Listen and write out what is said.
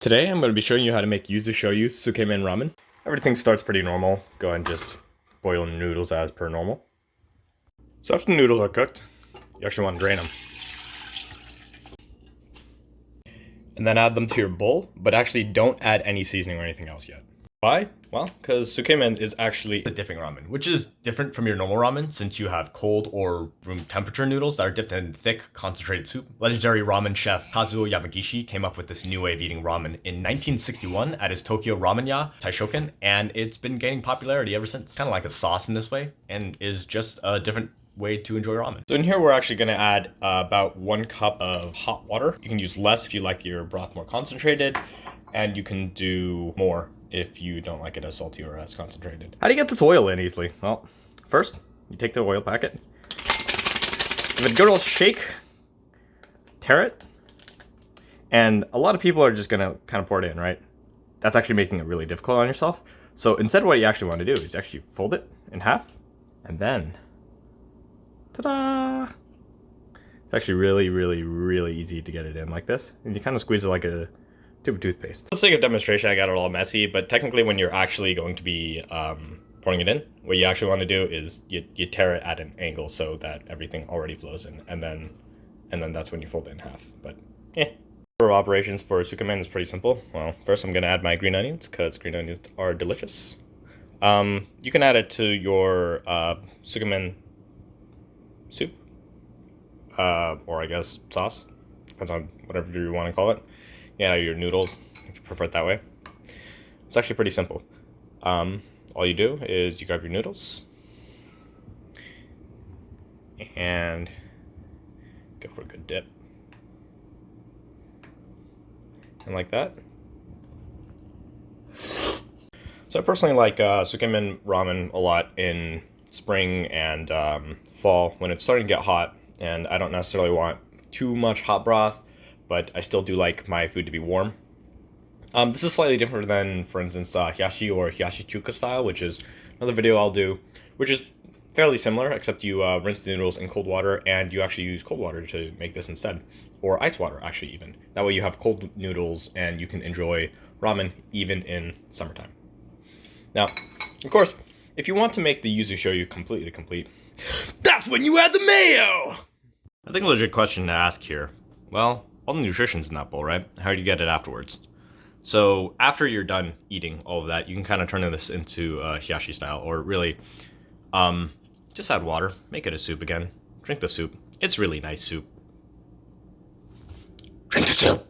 Today I'm going to be showing you how to make Yuzu Shoyu Tsukemen ramen. Everything starts pretty normal. Go ahead and just boil the noodles as per normal. So after the noodles are cooked, you actually want to drain them. And then add them to your bowl, but actually don't add any seasoning or anything else yet. Why? Well, because Tsukemen is actually a dipping ramen, which is different from your normal ramen since you have cold or room temperature noodles that are dipped in thick, concentrated soup. Legendary ramen chef Kazuo Yamagishi came up with this new way of eating ramen in 1961 at his Tokyo Ramen-ya, Taishoken, and it's been gaining popularity ever since. Kind of like a sauce in this way, and is just a different way to enjoy ramen. So in here we're actually going to add about 1 cup of hot water. You can use less if you like your broth more concentrated, and you can do more if you don't like it as salty or as concentrated. How do you get this oil in easily? Well, first, you take the oil packet, give it a good old shake, tear it, and a lot of people are just gonna kind of pour it in, right? That's actually making it really difficult on yourself. So instead what you actually want to do is actually fold it in half, and then, ta-da! It's actually really easy to get it in like this. And you kind of squeeze it like a tube of toothpaste. Let's take a demonstration. I got it all messy, but technically when you're actually going to be pouring it in, what you actually want to do is you tear it at an angle so that everything already flows in, and then that's when you fold it in half. But yeah. For operations for Tsukemen is pretty simple. Well, first I'm going to add my green onions because green onions are delicious. You can add it to your Tsukemen soup, or I guess sauce. Depends on whatever you want to call it. Yeah, your noodles, if you prefer it that way. It's actually pretty simple. All you do is you grab your noodles and go for a good dip. And like that. So I personally like Tsukemen ramen a lot in spring and fall when it's starting to get hot, and I don't necessarily want too much hot broth, but I still do like my food to be warm. This is slightly different than, for instance, hiyashi or hiyashi chuka style, which is another video I'll do, which is fairly similar, except you rinse the noodles in cold water, and you actually use cold water to make this instead. Or ice water, actually, even. That way you have cold noodles, and you can enjoy ramen even in summertime. Now, of course, if you want to make the Yuzu Shoyu completely complete, that's when you add the mayo! I think a legit question to ask here. Well, all the nutrition's in that bowl, right? How do you get it afterwards? So after you're done eating all of that, you can kind of turn this into hiyashi style, or really, just add water, make it a soup again, drink the soup. It's really nice soup. Drink the soup!